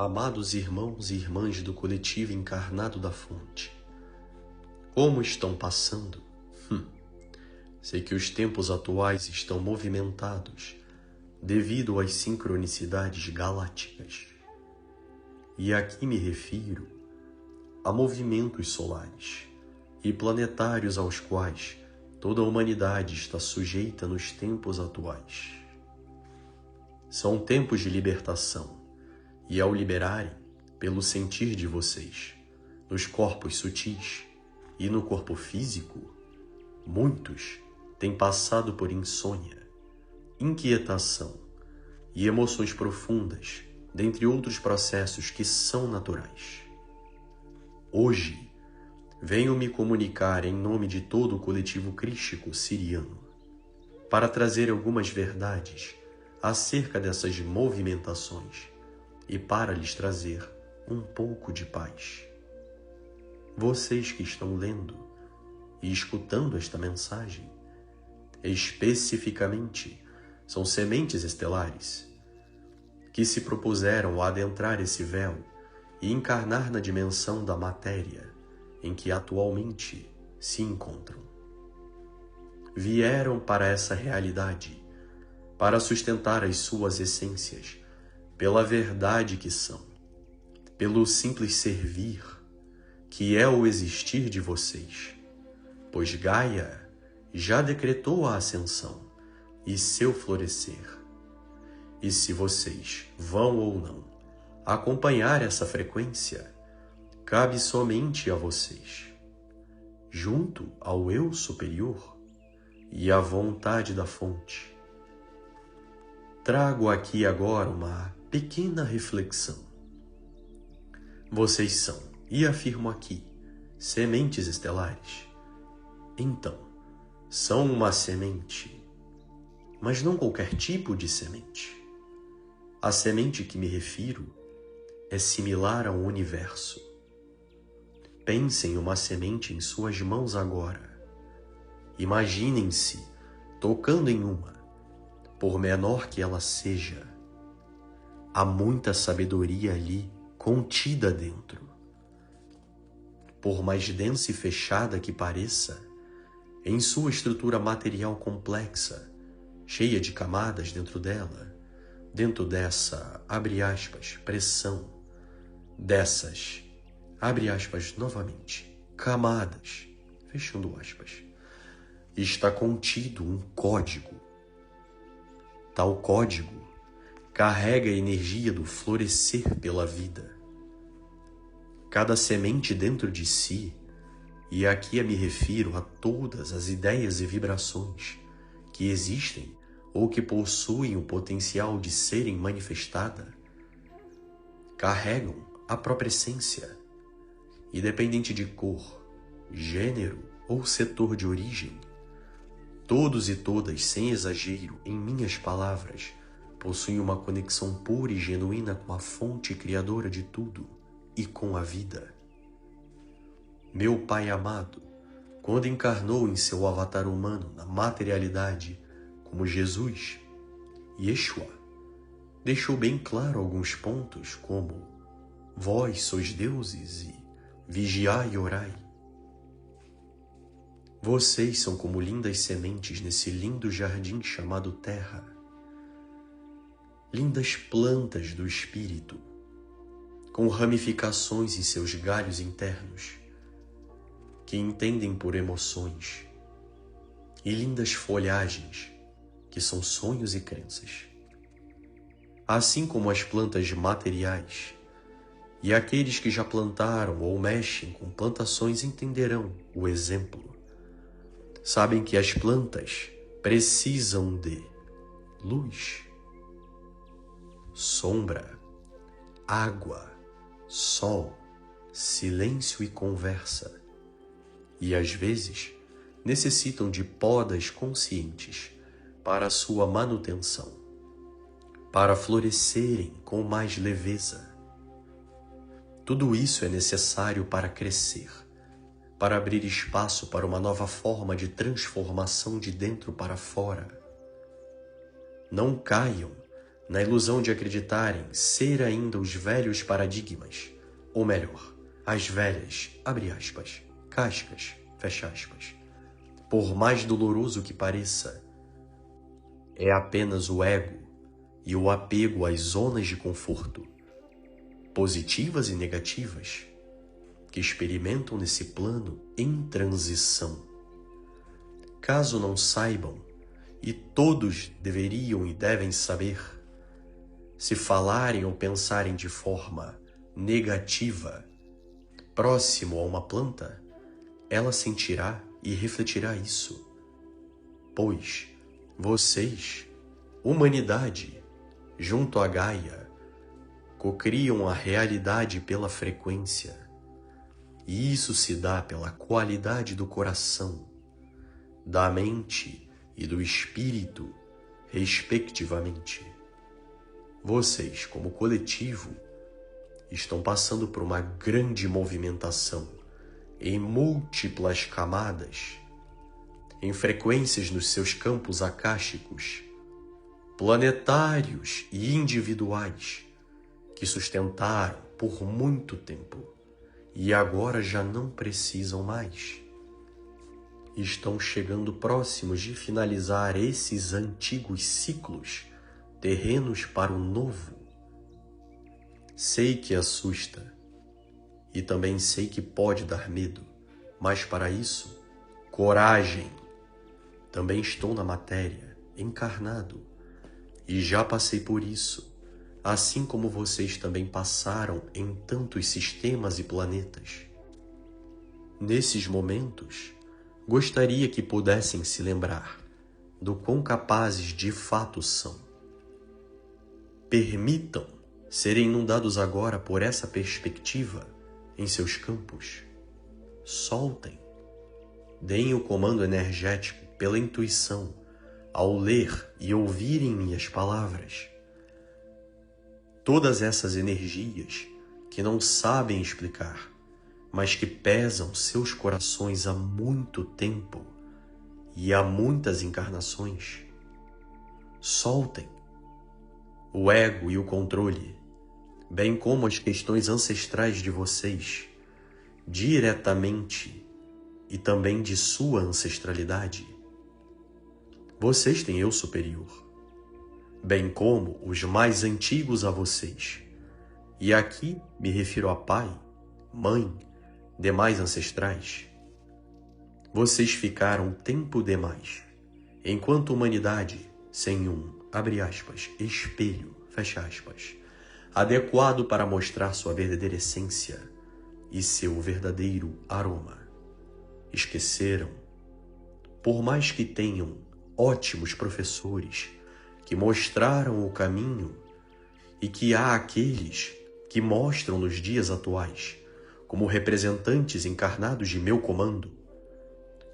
Amados irmãos e irmãs do coletivo encarnado da fonte, como estão passando? Sei que os tempos atuais estão movimentados devido às sincronicidades galácticas. E aqui me refiro a movimentos solares e planetários aos quais toda a humanidade está sujeita nos tempos atuais. São tempos de libertação, e ao liberarem, pelo sentir de vocês, nos corpos sutis e no corpo físico, muitos têm passado por insônia, inquietação e emoções profundas, dentre outros processos que são naturais. Hoje, venho me comunicar em nome de todo o coletivo crístico siriano, para trazer algumas verdades acerca dessas movimentações e para lhes trazer um pouco de paz. Vocês que estão lendo e escutando esta mensagem, especificamente, são sementes estelares que se propuseram a adentrar esse véu e encarnar na dimensão da matéria em que atualmente se encontram. Vieram para essa realidade para sustentar as suas essências pela verdade que são, pelo simples servir, que é o existir de vocês, pois Gaia já decretou a ascensão e seu florescer. E se vocês vão ou não acompanhar essa frequência, cabe somente a vocês, junto ao Eu Superior e à vontade da fonte. Trago aqui agora uma pequena reflexão. Vocês são, e afirmo aqui, sementes estelares. Então, são uma semente, mas não qualquer tipo de semente. A semente que me refiro é similar ao universo. Pensem uma semente em suas mãos agora. Imaginem-se tocando em uma, por menor que ela seja. Há muita sabedoria ali contida dentro. Por mais densa e fechada que pareça, em sua estrutura material complexa, cheia de camadas dentro dela, dentro dessa, abre aspas, pressão, dessas, abre aspas novamente, camadas, fechando aspas, está contido um código. Tal código carrega a energia do florescer pela vida. Cada semente dentro de si, e aqui me refiro a todas as ideias e vibrações que existem ou que possuem o potencial de serem manifestada, carregam a própria essência, independente de cor, gênero ou setor de origem. Todos e todas, sem exagero, em minhas palavras, possuem uma conexão pura e genuína com a fonte criadora de tudo e com a vida. Meu Pai amado, quando encarnou em seu avatar humano na materialidade como Jesus, Yeshua, deixou bem claro alguns pontos como: vós sois deuses e vigiai e orai. Vocês são como lindas sementes nesse lindo jardim chamado Terra. Lindas plantas do Espírito, com ramificações em seus galhos internos, que entendem por emoções, e lindas folhagens, que são sonhos e crenças. Assim como as plantas materiais, e aqueles que já plantaram ou mexem com plantações entenderão o exemplo. Sabem que as plantas precisam de luz, sombra, água, sol, silêncio e conversa. E às vezes necessitam de podas conscientes para a sua manutenção, para florescerem com mais leveza. Tudo isso é necessário para crescer, para abrir espaço para uma nova forma de transformação de dentro para fora. Não caiam na ilusão de acreditarem ser ainda os velhos paradigmas, ou melhor, as velhas, abre aspas, cascas, fecha aspas. Por mais doloroso que pareça, é apenas o ego e o apego às zonas de conforto, positivas e negativas, que experimentam nesse plano em transição. Caso não saibam, e todos deveriam e devem saber, se falarem ou pensarem de forma negativa, próximo a uma planta, ela sentirá e refletirá isso. Pois vocês, humanidade, junto a Gaia, cocriam a realidade pela frequência. E isso se dá pela qualidade do coração, da mente e do espírito, respectivamente. Vocês, como coletivo, estão passando por uma grande movimentação em múltiplas camadas, em frequências nos seus campos akáshicos, planetários e individuais, que sustentaram por muito tempo e agora já não precisam mais. Estão chegando próximos de finalizar esses antigos ciclos terrenos para o novo. Sei que assusta e também sei que pode dar medo, mas para isso, coragem. Também estou na matéria, encarnado, e já passei por isso, assim como vocês também passaram em tantos sistemas e planetas. Nesses momentos, gostaria que pudessem se lembrar do quão capazes de fato são. Permitam serem inundados agora por essa perspectiva em seus campos. Soltem. Deem o comando energético pela intuição ao ler e ouvirem minhas palavras. Todas essas energias que não sabem explicar, mas que pesam seus corações há muito tempo e há muitas encarnações. Soltem o ego e o controle, bem como as questões ancestrais de vocês, diretamente e também de sua ancestralidade. Vocês têm eu superior, bem como os mais antigos a vocês, e aqui me refiro a pai, mãe, demais ancestrais. Vocês ficaram tempo demais, enquanto humanidade sem abre aspas, espelho, fecha aspas, adequado para mostrar sua verdadeira essência e seu verdadeiro aroma. Esqueceram, por mais que tenham ótimos professores que mostraram o caminho e que há aqueles que mostram nos dias atuais, como representantes encarnados de meu comando,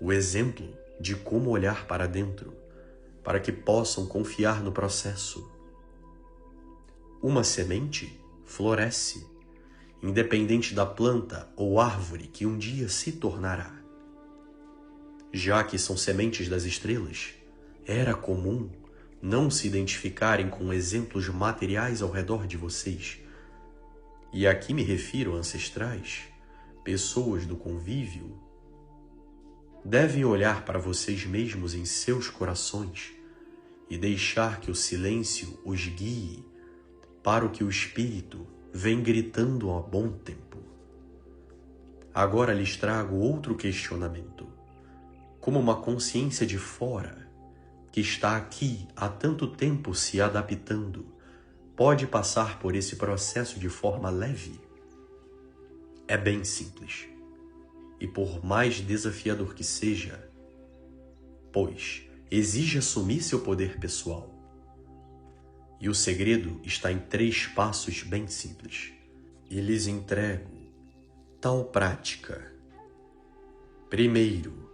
o exemplo de como olhar para dentro, para que possam confiar no processo. Uma semente floresce, independente da planta ou árvore que um dia se tornará. Já que são sementes das estrelas, era comum não se identificarem com exemplos materiais ao redor de vocês. E aqui me refiro a ancestrais, pessoas do convívio. Devem olhar para vocês mesmos em seus corações e deixar que o silêncio os guie para o que o Espírito vem gritando há bom tempo. Agora lhes trago outro questionamento, como uma consciência de fora, que está aqui há tanto tempo se adaptando, pode passar por esse processo de forma leve? É bem simples. E por mais desafiador que seja, pois exige assumir seu poder pessoal. E o segredo está em 3 passos bem simples. E lhes entrego tal prática. Primeiro,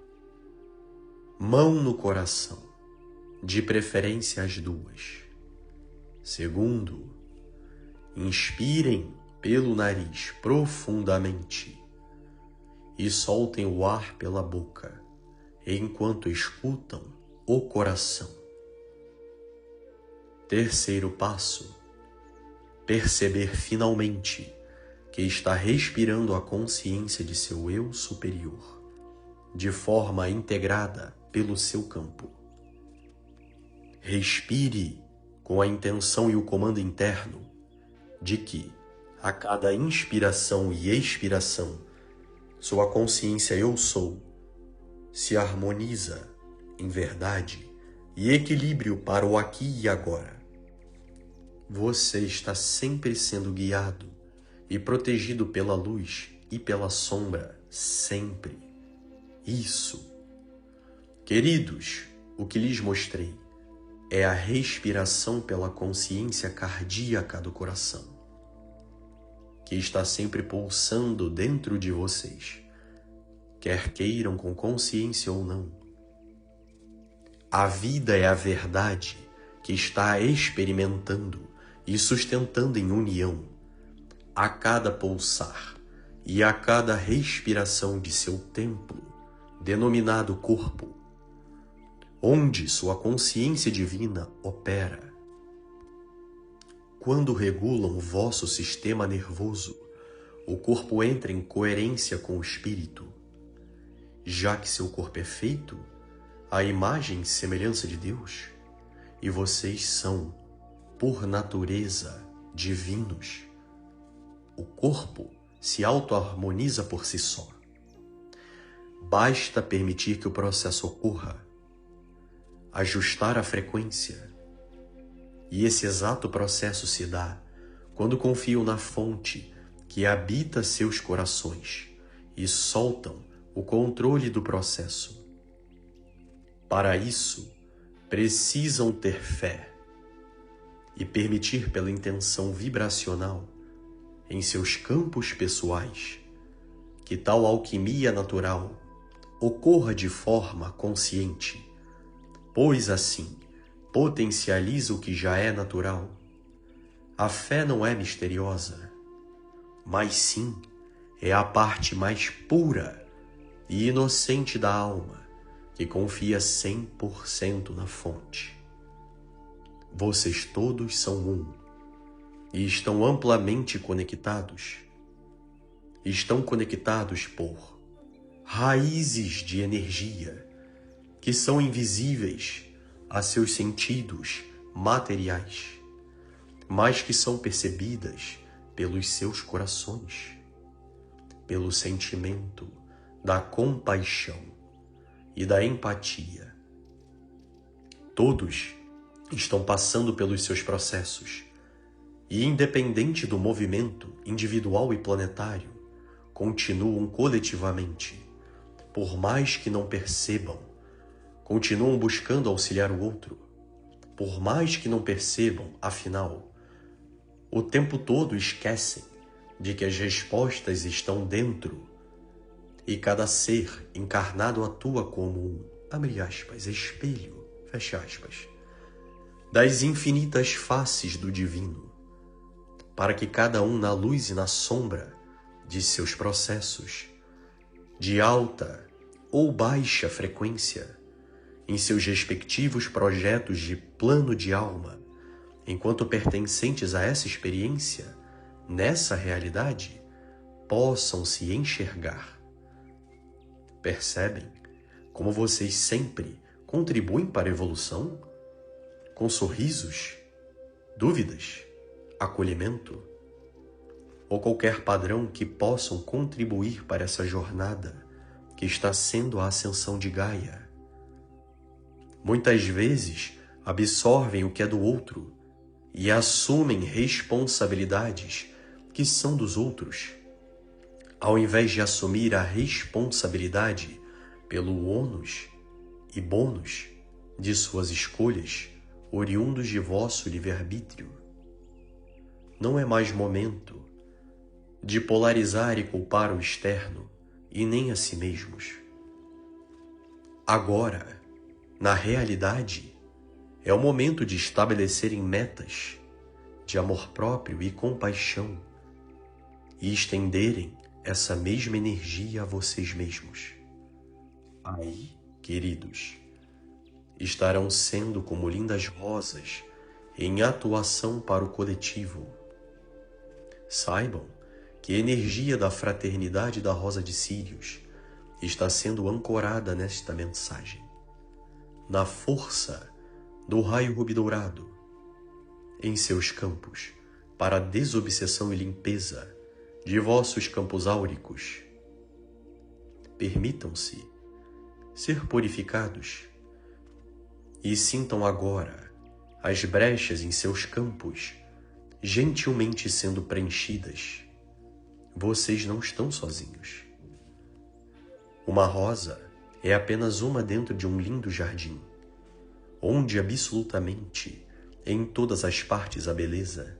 mão no coração, de preferência as 2. Segundo, inspirem pelo nariz profundamente e soltem o ar pela boca, enquanto escutam o coração. Terceiro passo: perceber finalmente que está respirando a consciência de seu eu superior, de forma integrada pelo seu campo. Respire com a intenção e o comando interno de que, a cada inspiração e expiração, sua consciência eu sou se harmoniza em verdade e equilíbrio para o aqui e agora. Você está sempre sendo guiado e protegido pela luz e pela sombra, sempre. Isso. Queridos, o que lhes mostrei é a respiração pela consciência cardíaca do coração, que está sempre pulsando dentro de vocês, quer queiram com consciência ou não. A vida é a verdade que está experimentando e sustentando em união a cada pulsar e a cada respiração de seu templo, denominado corpo, onde sua consciência divina opera. Quando regulam o vosso sistema nervoso, o corpo entra em coerência com o espírito, já que seu corpo é feito à imagem e semelhança de Deus, e vocês são, por natureza, divinos. O corpo se auto-harmoniza por si só. Basta permitir que o processo ocorra, ajustar a frequência, e esse exato processo se dá quando confiam na fonte que habita seus corações e soltam o controle do processo. Para isso, precisam ter fé e permitir pela intenção vibracional em seus campos pessoais que tal alquimia natural ocorra de forma consciente, pois assim potencializa o que já é natural. A fé não é misteriosa, mas sim é a parte mais pura e inocente da alma que confia 100% na fonte. Vocês todos são um e estão amplamente conectados. Estão conectados por raízes de energia que são invisíveis a seus sentidos materiais, mas que são percebidas pelos seus corações, pelo sentimento da compaixão e da empatia. Todos estão passando pelos seus processos e, independente do movimento individual e planetário, continuam coletivamente, por mais que não percebam, continuam buscando auxiliar o outro, por mais que não percebam, afinal, o tempo todo esquecem de que as respostas estão dentro e cada ser encarnado atua como um, abre aspas, espelho, fecha aspas, das infinitas faces do divino, para que cada um na luz e na sombra de seus processos, de alta ou baixa frequência, em seus respectivos projetos de plano de alma, enquanto pertencentes a essa experiência, nessa realidade, possam se enxergar. Percebem como vocês sempre contribuem para a evolução? Com sorrisos, dúvidas, acolhimento, ou qualquer padrão que possam contribuir para essa jornada que está sendo a ascensão de Gaia. Muitas vezes absorvem o que é do outro e assumem responsabilidades que são dos outros, ao invés de assumir a responsabilidade pelo ônus e bônus de suas escolhas, oriundos de vosso livre-arbítrio. Não é mais momento de polarizar e culpar o externo e nem a si mesmos. Agora, na realidade, é o momento de estabelecerem metas de amor próprio e compaixão e estenderem essa mesma energia a vocês mesmos. Aí, queridos, estarão sendo como lindas rosas em atuação para o coletivo. Saibam que a energia da fraternidade da Rosa de Sírios está sendo ancorada nesta mensagem, na força do raio rubi dourado, em seus campos, para a desobsessão e limpeza de vossos campos áuricos. Permitam-se ser purificados e sintam agora as brechas em seus campos gentilmente sendo preenchidas. Vocês não estão sozinhos. Uma rosa é apenas uma dentro de um lindo jardim, onde absolutamente em todas as partes a beleza,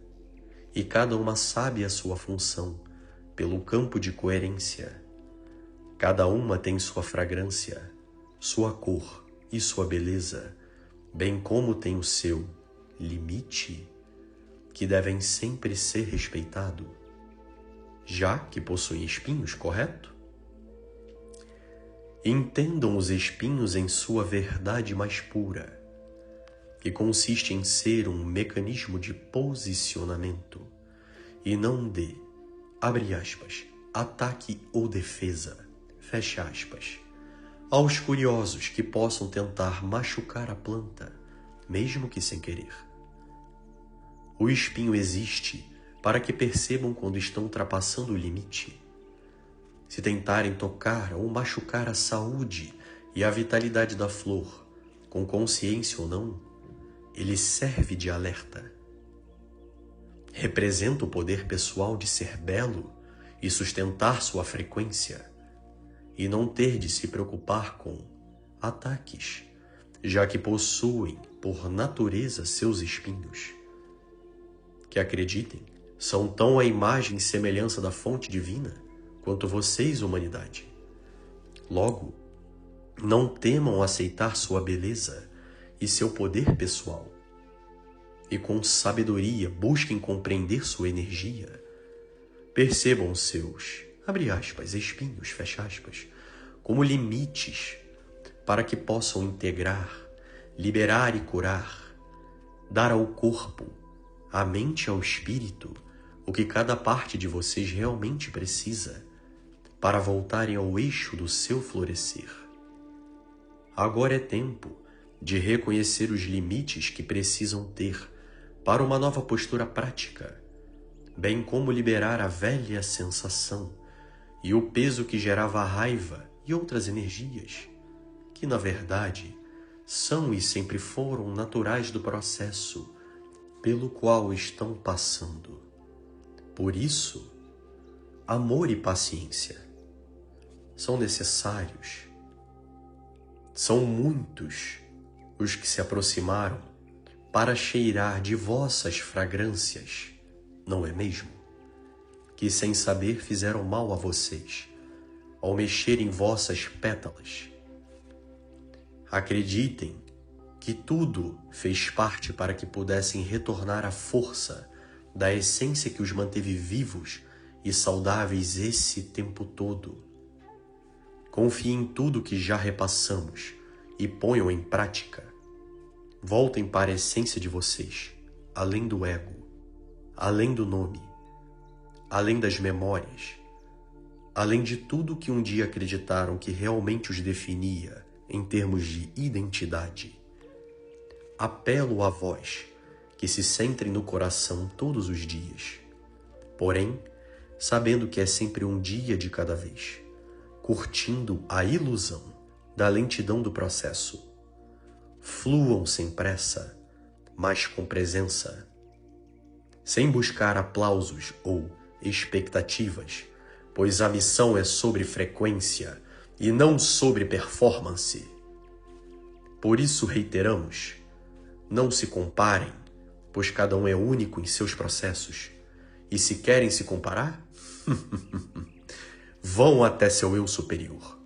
e cada uma sabe a sua função pelo campo de coerência. Cada uma tem sua fragrância, sua cor e sua beleza, bem como tem o seu limite, que devem sempre ser respeitado, já que possuem espinhos, correto? Entendam os espinhos em sua verdade mais pura, que consiste em ser um mecanismo de posicionamento e não de, abre aspas, ataque ou defesa, fecha aspas, aos curiosos que possam tentar machucar a planta, mesmo que sem querer. O espinho existe para que percebam quando estão ultrapassando o limite. Se tentarem tocar ou machucar a saúde e a vitalidade da flor, com consciência ou não, ele serve de alerta. Representa o poder pessoal de ser belo e sustentar sua frequência, e não ter de se preocupar com ataques, já que possuem, por natureza, seus espinhos, que acreditem, são tão a imagem e semelhança da fonte divina quanto vocês, humanidade. Logo, não temam aceitar sua beleza e seu poder pessoal, e com sabedoria busquem compreender sua energia. Percebam seus, abre aspas, espinhos, fecha aspas, como limites para que possam integrar, liberar e curar, dar ao corpo, à mente e ao espírito o que cada parte de vocês realmente precisa para voltarem ao eixo do seu florescer. Agora é tempo de reconhecer os limites que precisam ter para uma nova postura prática, bem como liberar a velha sensação e o peso que gerava a raiva e outras energias, que na verdade são e sempre foram naturais do processo pelo qual estão passando. Por isso, amor e paciência são necessários. São muitos os que se aproximaram para cheirar de vossas fragrâncias, não é mesmo? Que sem saber fizeram mal a vocês, ao mexer em vossas pétalas. Acreditem que tudo fez parte para que pudessem retornar à força da essência que os manteve vivos e saudáveis esse tempo todo. Confiem em tudo que já repassamos e ponham em prática. Voltem para a essência de vocês, além do ego, além do nome, além das memórias, além de tudo que um dia acreditaram que realmente os definia em termos de identidade. Apelo a vós que se centrem no coração todos os dias, porém, sabendo que é sempre um dia de cada vez, curtindo a ilusão da lentidão do processo. Fluam sem pressa, mas com presença, sem buscar aplausos ou expectativas, pois a missão é sobre frequência e não sobre performance. Por isso reiteramos, não se comparem, pois cada um é único em seus processos, e se querem se comparar, vão até seu eu superior.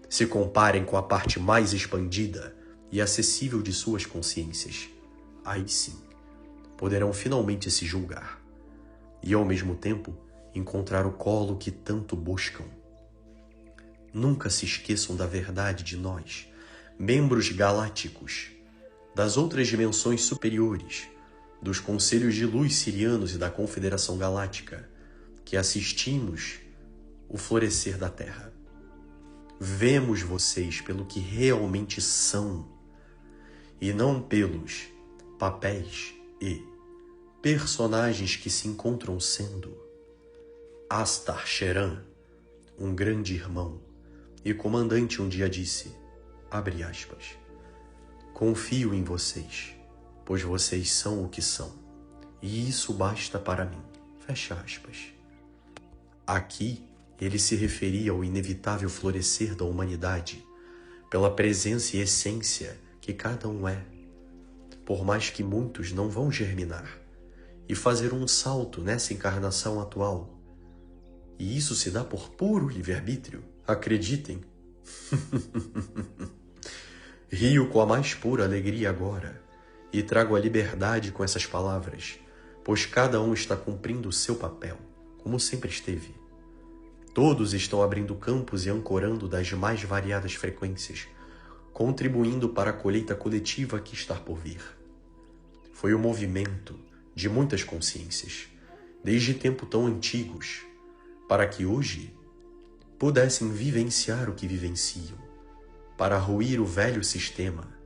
Se comparem com a parte mais expandida e acessível de suas consciências. Aí sim, poderão finalmente se julgar e, ao mesmo tempo, encontrar o colo que tanto buscam. Nunca se esqueçam da verdade de nós, membros galácticos, das outras dimensões superiores, dos conselhos de luz sirianos e da Confederação Galáctica, que assistimos o florescer da Terra. Vemos vocês pelo que realmente são e não pelos papéis e personagens que se encontram sendo. Astar Sheran, um grande irmão e comandante, um dia disse, abre aspas, confio em vocês, pois vocês são o que são, e isso basta para mim, fecha aspas. Aqui, ele se referia ao inevitável florescer da humanidade, pela presença e essência que cada um é, por mais que muitos não vão germinar e fazer um salto nessa encarnação atual. E isso se dá por puro livre-arbítrio, acreditem. Rio com a mais pura alegria agora e trago a liberdade com essas palavras, pois cada um está cumprindo o seu papel, como sempre esteve. Todos estão abrindo campos e ancorando das mais variadas frequências, contribuindo para a colheita coletiva que está por vir. Foi o movimento de muitas consciências, desde tempos tão antigos, para que hoje pudessem vivenciar o que vivenciam, para ruir o velho sistema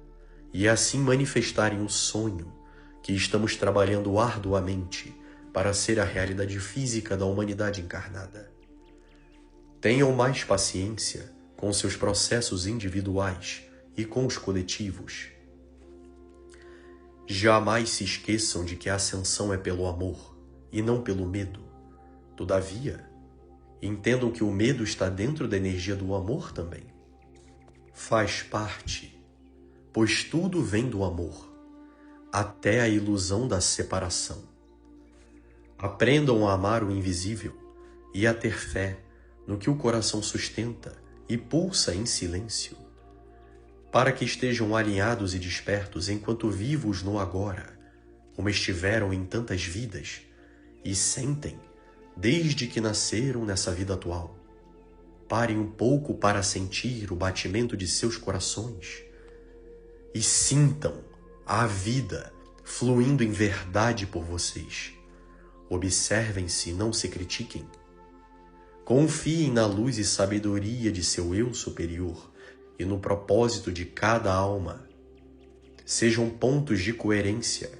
e assim manifestarem o sonho que estamos trabalhando arduamente para ser a realidade física da humanidade encarnada. Tenham mais paciência com seus processos individuais e com os coletivos. Jamais se esqueçam de que a ascensão é pelo amor e não pelo medo. Todavia, entendam que o medo está dentro da energia do amor também. Faz parte, pois tudo vem do amor, até a ilusão da separação. Aprendam a amar o invisível e a ter fé no que o coração sustenta e pulsa em silêncio, para que estejam alinhados e despertos enquanto vivos no agora, como estiveram em tantas vidas, e sentem desde que nasceram nessa vida atual. Parem um pouco para sentir o batimento de seus corações e sintam a vida fluindo em verdade por vocês. Observem-se e não se critiquem. Confiem na luz e sabedoria de seu eu superior e no propósito de cada alma. Sejam pontos de coerência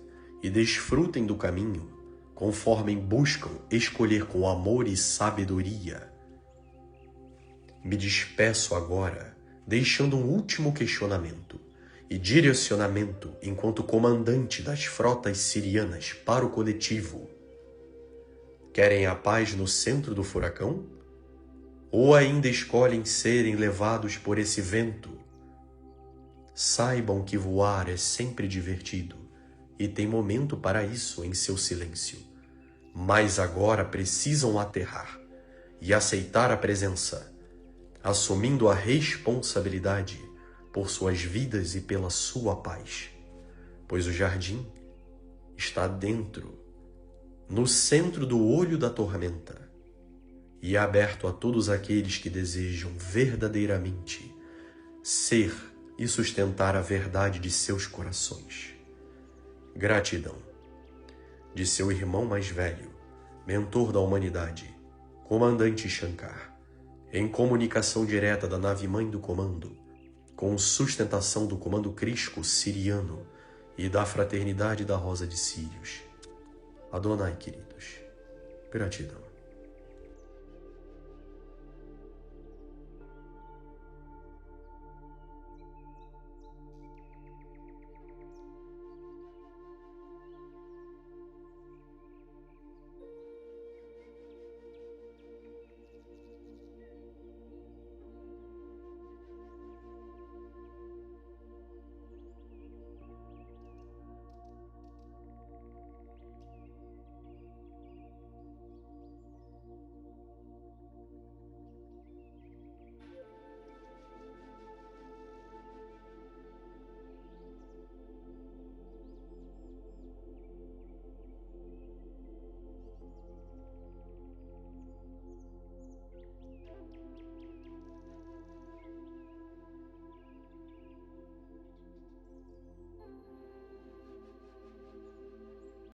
e desfrutem do caminho, conforme buscam escolher com amor e sabedoria. Me despeço agora, deixando um último questionamento e direcionamento enquanto comandante das frotas sirianas para o coletivo. Querem a paz no centro do furacão? Ou ainda escolhem serem levados por esse vento? Saibam que voar é sempre divertido e tem momento para isso em seu silêncio. Mas agora precisam aterrar e aceitar a presença, assumindo a responsabilidade por suas vidas e pela sua paz, pois o jardim está dentro, no centro do olho da tormenta, e é aberto a todos aqueles que desejam verdadeiramente ser e sustentar a verdade de seus corações. Gratidão. De seu irmão mais velho, mentor da humanidade, Comandante Shankar, em comunicação direta da nave-mãe do comando, com sustentação do comando Crisco siriano e da Fraternidade da Rosa de Sírios. Adonai, queridos. Gratidão.